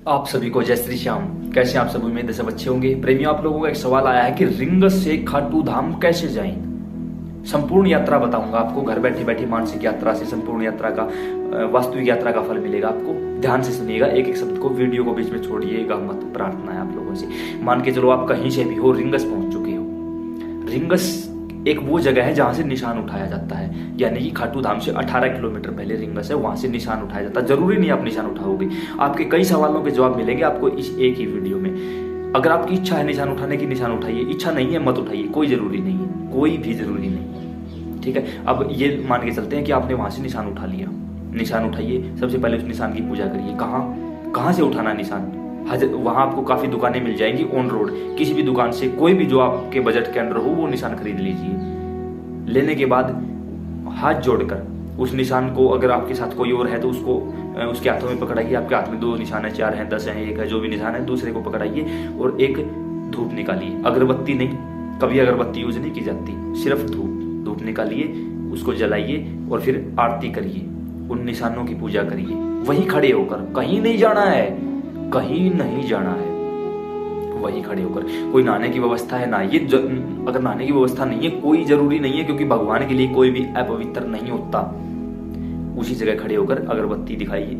आप सभी को जय श्री श्याम। कैसे आप सब? उम्मीद है सब अच्छे होंगे। प्रेमियों, आप लोगों का एक सवाल आया है कि रिंगस से खाटू धाम कैसे जाएं। संपूर्ण यात्रा बताऊंगा आपको। घर बैठी बैठी मानसिक यात्रा से संपूर्ण यात्रा का, वास्तविक यात्रा का फल मिलेगा आपको। ध्यान से सुनिएगा, एक एक शब्द को, वीडियो को बीच में छोड़िएगा मत। प्रार्थना है आप लोगों से। मान के चलो आप कहीं से भी हो, रिंगस पहुंच चुके हो। रिंगस एक वो जगह है जहां से निशान उठाया जाता है, यानी कि खाटू धाम से 18 किलोमीटर पहले रिंगस है, वहां से निशान उठाया जाता है। जरूरी नहीं आप निशान उठाओगे, आपके कई सवालों के जवाब मिलेंगे आपको इस एक ही वीडियो में। अगर आपकी इच्छा है निशान उठाने की, निशान उठाइए। इच्छा नहीं है, मत उठाइए। कोई जरूरी नहीं है, कोई भी जरूरी नहीं। ठीक है, अब ये मान के चलते हैं कि आपने वहां से निशान उठा लिया। निशान उठाइए, सबसे पहले उस निशान की पूजा करिए। कहाँ से उठाना निशान? वहां आपको काफी दुकानें मिल जाएंगी ऑन रोड। किसी भी दुकान से कोई भी जो आपके बजट के अंदर हो वो निशान खरीद लीजिए। लेने के बाद हाथ जोड़कर उस निशान को, अगर आपके साथ कोई और है तो उसको उसके हाथों में पकड़ाइए। आपके हाथ में 2 निशान है, 4 है, 10 है, 1 है, जो भी निशान है दूसरे को पकड़ाइए और एक धूप निकालिए। अगरबत्ती नहीं, कभी अगरबत्ती यूज नहीं की जाती, सिर्फ धूप निकालिए, उसको जलाइए और फिर आरती करिए। उन निशानों की पूजा करिए, वहीं खड़े होकर। कहीं नहीं जाना है, कहीं नहीं जाना है, वहीं खड़े होकर। कोई नहाने की व्यवस्था है ना, ये अगर नहाने की व्यवस्था नहीं है, कोई जरूरी नहीं है, क्योंकि भगवान के लिए कोई भी अपवित्र नहीं होता। उसी जगह खड़े होकर अगरबत्ती दिखाइए,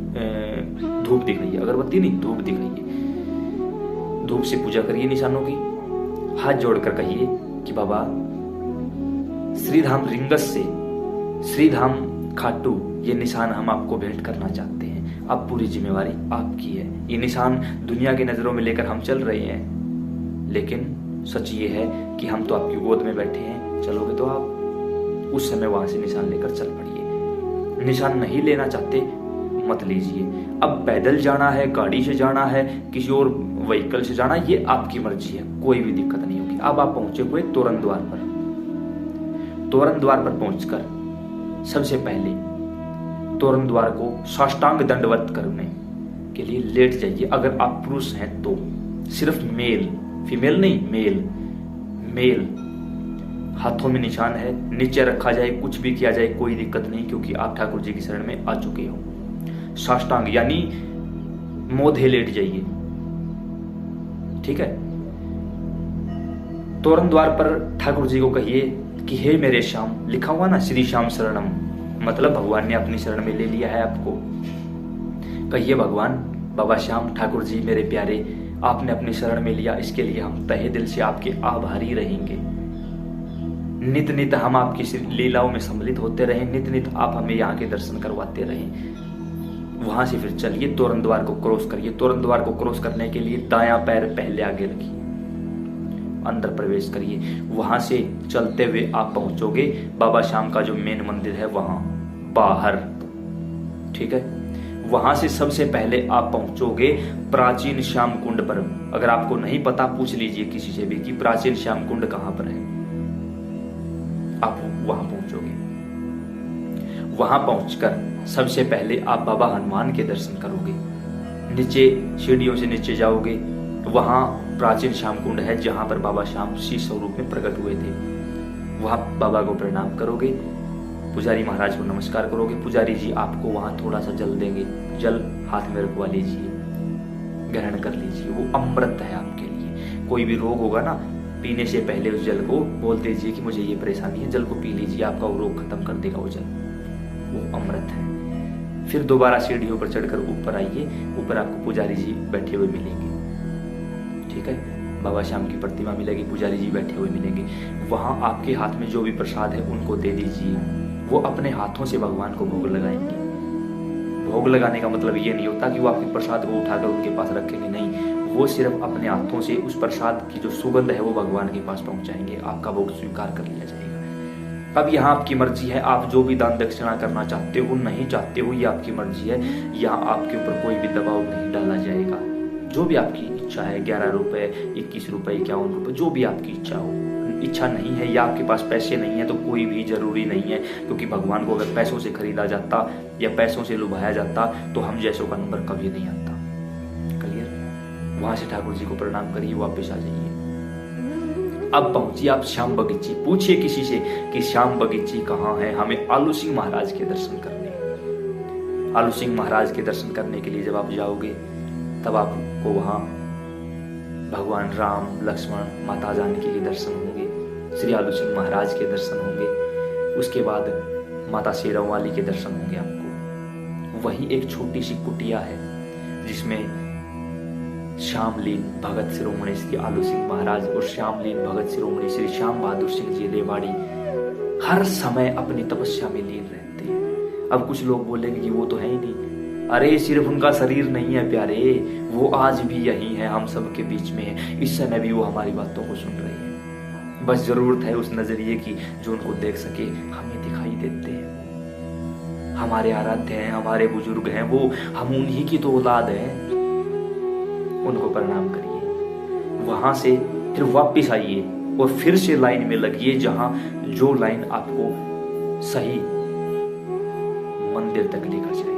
धूप दिखाइए। अगरबत्ती नहीं, धूप दिखाइए। धूप से पूजा करिए निशानों की। हाथ जोड़कर कहिए कि बाबा श्रीधाम रिंगस से श्रीधाम खाटू, ये निशान हम आपको भेंट करना चाहते हैं। अब पूरी जिम्मेवारी आपकी है। ये निशान दुनिया की नजरों में लेकर हम चल रहे हैं, लेकिन सच ये है कि हम तो आपकी गोद में बैठे हैं। चलोगे तो आप उस समय वहां से निशान लेकर चल पड़िए। निशान नहीं लेना चाहते, मत लीजिए। अब पैदल जाना है, गाड़ी से जाना है, किसी और व्हीकल से जाना है, ये आपकी मर्जी है, कोई भी दिक्कत नहीं होगी। अब आप पहुंचे हुए तोरण द्वार पर। तोरण द्वार पर पहुंचकर सबसे पहले तोरण द्वार को साष्टांग दंडवत करने के लिए लेट जाइए। अगर आप पुरुष हैं तो सिर्फ मेल, फीमेल नहीं, मेल। हाथों में निशान है, नीचे रखा जाए, कुछ भी किया जाए, कोई दिक्कत नहीं, क्योंकि आप ठाकुर जी की शरण में आ चुके हो। साष्टांग यानी मोधे लेट जाइए। ठीक है, तोरण द्वार पर ठाकुर जी को कहिए कि हे मेरे श्याम, लिखा हुआ ना श्री श्याम शरणम, मतलब भगवान ने अपनी शरण में ले लिया है आपको। कहिए भगवान, बाबा श्याम, ठाकुर जी मेरे प्यारे, आपने अपनी शरण में लिया, इसके लिए हम तहे दिल से आपके आभारी रहेंगे। नित नित हम आपकी लीलाओं में सम्मिलित होते रहें, नित नित आप हमें यहाँ के दर्शन करवाते रहें। वहां से फिर चलिए, तोरण द्वार को क्रॉस करिए। तोरण द्वार को क्रॉस करने के लिए दायां पैर पहले आगे रखिए, अंदर प्रवेश करिए। वहां से चलते हुए आप पहुंचोगे बाबा श्याम का जो मेन मंदिर है वहां बाहर। ठीक है, वहां से सबसे पहले आप पहुंचोगे प्राचीन श्याम कुंड पर। अगर आपको नहीं पता, पूछ लीजिए किसी से भी कि प्राचीन श्याम कुंड कहां पर है। आप वहां पहुंचोगे। वहां पहुंचकर सबसे पहले आप बाबा हनुमान के दर्शन करोगे। नीचे सीढ़ियों से नीचे जाओगे, वहां प्राचीन श्याम कुंड है जहां पर बाबा श्याम सी स्वरूप में प्रकट हुए थे। वहां बाबा को प्रणाम करोगे, पुजारी महाराज को नमस्कार करोगे। पुजारी जी आपको वहां थोड़ा सा जल देंगे, जल हाथ में रखवा लीजिए, ग्रहण कर लीजिए। वो अमृत है आपके लिए। कोई भी रोग होगा ना, पीने से पहले उस जल को बोल दीजिए कि मुझे ये परेशानी है, जल को पी लीजिए, आपका वो रोग खत्म कर देगा वो जल। वो अमृत है। फिर दोबारा सीढ़ियों पर चढ़कर ऊपर आइए। ऊपर आपको पुजारी जी बैठे हुए मिलेंगे। ठीक है, बाबा श्याम की प्रतिमा मिलेगी, पुजारी जी बैठे हुए मिलेंगे। वहां आपके हाथ में जो भी प्रसाद है उनको दे दीजिए। वो अपने हाथों से भगवान को भोग लगाएंगे। भोग लगाने का मतलब ये नहीं होता कि वो आपके प्रसाद को उठाकर उनके पास रखेंगे, नहीं। वो सिर्फ अपने हाथों से उस प्रसाद की जो सुगंध है वो भगवान के पास पहुंचाएंगे। आपका भोग स्वीकार कर लिया जाएगा। अब यहाँ आपकी मर्जी है, आप जो भी दान दक्षिणा करना चाहते हो, नहीं चाहते हो, ये आपकी मर्जी है। यहाँ आपके ऊपर कोई भी दबाव नहीं डाला जाएगा। जो भी आपकी इच्छा है, 11 रुपए, 21 रुपए, 51 रुपए, जो भी आपकी इच्छा हो। इच्छा नहीं है या आपके पास पैसे नहीं है तो कोई भी जरूरी नहीं है, क्योंकि भगवान को अगर पैसों से खरीदा जाता या पैसों से लुभाया जाता तो हम जैसों का नंबर कभी नहीं आता। क्लियर? वहां से ठाकुर जी को प्रणाम करिए, वापस आ जाइए। अब पहुंचिए आप श्याम बगीची। पूछिए किसी से कि श्याम बगीची कहाँ है। हमें आलू सिंह महाराज के दर्शन करने। आलू सिंह महाराज के दर्शन करने के लिए जब आप जाओगे तब आपको वहाँ भगवान राम, लक्ष्मण, माता जानकी के दर्शन होंगे, श्री आलू सिंह महाराज के दर्शन होंगे, उसके बाद माता शेरों वाली के दर्शन होंगे आपको। वहीं एक छोटी सी कुटिया है जिसमें श्यामलीन भगत शिरोमणि श्री आलू सिंह महाराज और श्यामलीन भगत शिरोमणि श्री श्याम बहादुर सिंह जी रेवाड़ी हर समय अपनी तपस्या में लीन रहते हैं। अब कुछ लोग बोलेंगे कि वो तो है ही नहीं। अरे सिर्फ उनका शरीर नहीं है प्यारे, वो आज भी यही है, हम सब के बीच में है। इस समय भी वो हमारी बातों को सुन रहे हैं। बस जरूरत है उस नजरिए की जो उनको देख सके। हमें दिखाई देते हैं, हमारे आराध्य हैं, हमारे बुजुर्ग हैं, वो हम उन्हीं की तो औलाद है। उनको प्रणाम करिए, वहां से फिर वापिस आइए और फिर से लाइन में लगिए जहां जो लाइन आपको सही मंदिर तक लेकर जाए।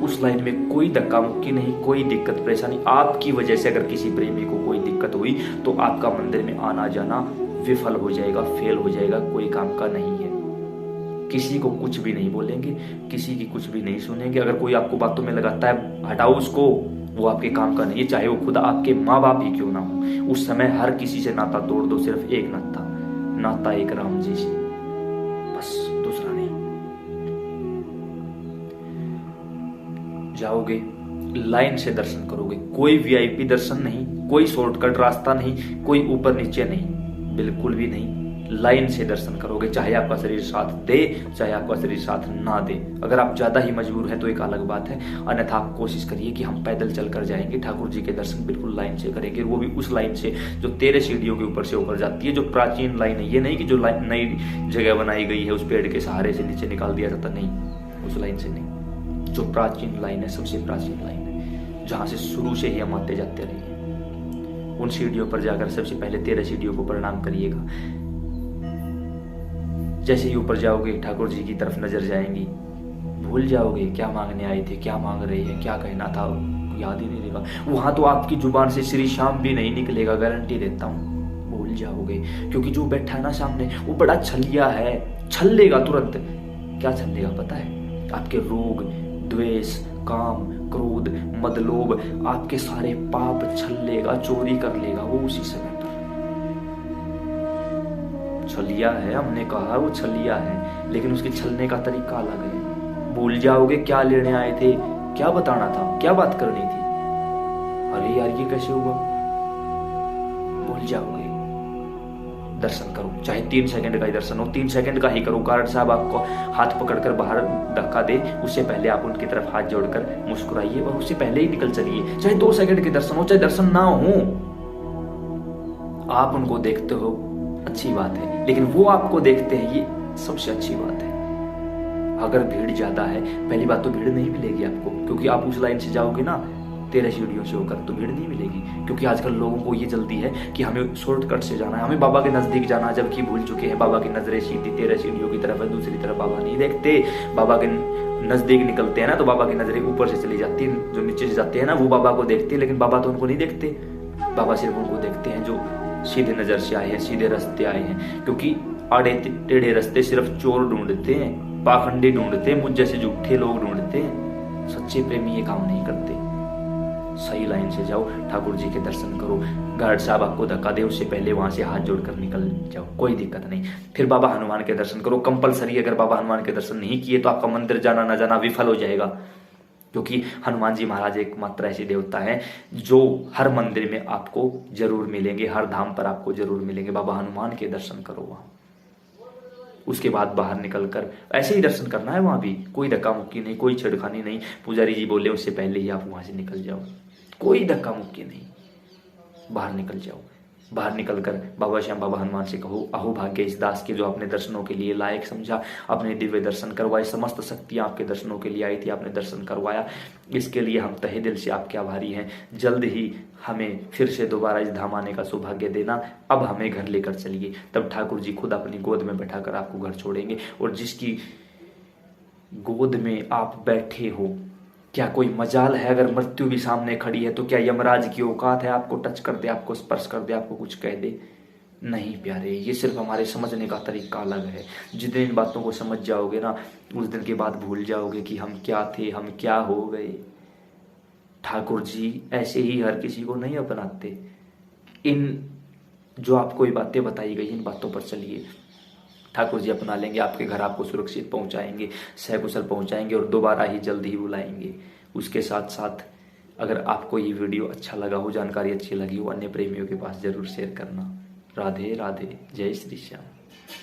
उस लाइन में कोई धक्का मुक्की नहीं, कोई दिक्कत परेशानी। आपकी वजह से अगर किसी प्रेमी को कोई दिक्कत हुई तो आपका मंदिर में आना जाना विफल हो जाएगा, फेल हो जाएगा, कोई काम का नहीं है। किसी को कुछ भी नहीं बोलेंगे, किसी की कुछ भी नहीं सुनेंगे। अगर कोई आपको बातों में लगाता है हटाओ उसको, वो आपके काम का नहीं है, चाहे वो खुद आपके माँ बाप ही क्यों ना हो। उस समय हर किसी से नाता तोड़ दो, सिर्फ एक नाता एक राम जी से, बस दूसरा नहीं। जाओगे लाइन से दर्शन करोगे, कोई वीआईपी दर्शन नहीं, कोई शॉर्टकट रास्ता नहीं, कोई ऊपर नीचे नहीं, बिल्कुल भी नहीं। लाइन से दर्शन करोगे, चाहे आपका शरीर साथ दे, चाहे आपका शरीर साथ ना दे। अगर आप ज्यादा ही मजबूर हैं तो एक अलग बात है, अन्यथा आप कोशिश करिए कि हम पैदल चलकर जाएंगे, ठाकुर जी के दर्शन बिल्कुल लाइन से करेंगे। वो भी उस लाइन से जो 13 सीढ़ियों के ऊपर से होकर जाती है, जो प्राचीन लाइन है। ये नहीं कि जो नई जगह बनाई गई है उस पेड़ के सहारे से नीचे निकाल दिया जाता, नहीं, उस लाइन से नहीं। जो प्राचीन लाइन है, सबसे प्राचीन लाइन है, जहां से शुरू से ही हम आते जाते रहे हैं। उन सीढ़ियों पर जाकर सबसे पहले 13 सीढ़ियों को प्रणाम करिएगा। जैसे ही ऊपर जाओगे ठाकुर जी की तरफ नजर जाएंगी, भूल जाओगे क्या मांगने आए थे, क्या मांग रहे हैं, क्या कहना था, याद ही नहीं रहेगा। वहां तो आपकी जुबान से श्री श्याम भी नहीं निकलेगा, गारंटी देता हूं। भूल जाओगे, क्योंकि जो बैठा है ना सामने वो बड़ा छलिया है, छल लेगा तुरंत। क्या छल लेगा पता है? आपके रोग, द्वेष, काम, क्रोध, मदलोभ, आपके सारे पाप छल लेगा, चोरी कर लेगा वो उसी समय पर। छलिया है, हमने कहा वो छलिया है, लेकिन उसके छलने का तरीका अलग है। भूल जाओगे क्या लेने आए थे, क्या बताना था, क्या बात करनी थी। अरे यार ये कैसे हुआ, भूल जाओगे। दर्शन करो, चाहे 3 सेकंड का ही दर्शन हो, 3 सेकंड का ही करो। गार्ड साहब आपको हाथ पकड़कर बाहर धक्का दे, उससे पहले आप उनकी तरफ हाथ जोड़कर मुस्कुराइए और उससे पहले ही निकल चलिए। चाहे 2 सेकंड के दर्शन हो, चाहे दर्शन ना हो, आप उनको देखते हो अच्छी बात है, लेकिन वो आपको देखते हैं ये सबसे अच्छी बात है। अगर भीड़ ज्यादा है, पहली बात तो भीड़ नहीं मिलेगी आपको, क्योंकि आप उस लाइन से जाओगे ना 13 सीढ़ियों से होकर, तो भीड़ नहीं मिलेगी। क्योंकि आजकल लोगों को ये जल्दी है कि हमें शॉर्टकट से जाना है, हमें बाबा के नजदीक जाना है, जबकि भूल चुके हैं। बाबा की नजरें सीधी 13 सीढ़ियों की तरफ है, दूसरी तरफ बाबा नहीं देखते। बाबा के नजदीक निकलते हैं ना तो बाबा की नजरें ऊपर से चली जाती है, जो नीचे से जाते हैं ना वो बाबा को देखते हैं, लेकिन बाबा तो उनको नहीं देखते। बाबा सिर्फ उनको देखते हैं जो सीधे नजर से आए हैं, सीधे रास्ते आए हैं। क्योंकि आड़े टेढ़े रास्ते सिर्फ चोर ढूंढते हैं, पाखंडी ढूंढते हैं, मुझ जैसे झूठे लोग ढूंढते हैं। सच्चे प्रेमी ये काम नहीं करते। सही लाइन से जाओ, ठाकुर जी के दर्शन करो। गार्ड साहब आपको धक्का दे, उससे पहले वहां से हाथ जोड़कर निकल जाओ, कोई दिक्कत नहीं। फिर बाबा हनुमान के दर्शन करो कंपलसरी। अगर बाबा हनुमान के दर्शन नहीं किए तो आपका मंदिर जाना ना जाना विफल हो जाएगा, क्योंकि हनुमान जी महाराज एकमात्र ऐसे देवता हैं जो हर मंदिर में आपको जरूर मिलेंगे, हर धाम पर आपको जरूर मिलेंगे। बाबा हनुमान के दर्शन करो वहां। उसके बाद बाहर निकलकर ऐसे ही दर्शन करना है, वहां भी कोई धक्का मुक्की नहीं, कोई छेड़खानी नहीं। पुजारी जी बोले उससे पहले ही आप वहां से निकल जाओ, कोई धक्का मुक्की नहीं, बाहर निकल जाओ। बाहर निकलकर बाबा श्याम बाबा हनुमान से कहो, अहो भाग्य इस दास के जो अपने दर्शनों के लिए लायक समझा, अपने दिव्य दर्शन करवाए, समस्त शक्तियां आपके दर्शनों के लिए आई थी, आपने दर्शन करवाया, इसके लिए हम तहे दिल से आपके आभारी हैं। जल्द ही हमें फिर से दोबारा इस धाम आने का सौभाग्य देना, अब हमें घर लेकर चलिए। तब ठाकुर जी खुद अपनी गोद में बैठाकर आपको घर छोड़ेंगे। और जिसकी गोद में आप बैठे हो, क्या कोई मजाल है अगर मृत्यु भी सामने खड़ी है तो क्या यमराज की औकात है आपको टच कर दे, आपको स्पर्श कर दे, आपको कुछ कह दे? नहीं प्यारे, ये सिर्फ हमारे समझने का तरीका अलग है। जिस दिन इन बातों को समझ जाओगे ना, उस दिन के बाद भूल जाओगे कि हम क्या थे, हम क्या हो गए। ठाकुर जी ऐसे ही हर किसी को नहीं अपनाते। इन जो आपको ये बातें बताई गई, इन बातों पर चलिए, ठाकुर जी अपना लेंगे, आपके घर आपको सुरक्षित पहुंचाएंगे, सकुशल पहुंचाएंगे और दोबारा ही जल्द ही बुलाएंगे। उसके साथ साथ अगर आपको ये वीडियो अच्छा लगा हो, जानकारी अच्छी लगी हो, अन्य प्रेमियों के पास जरूर शेयर करना। राधे राधे, जय श्री श्याम।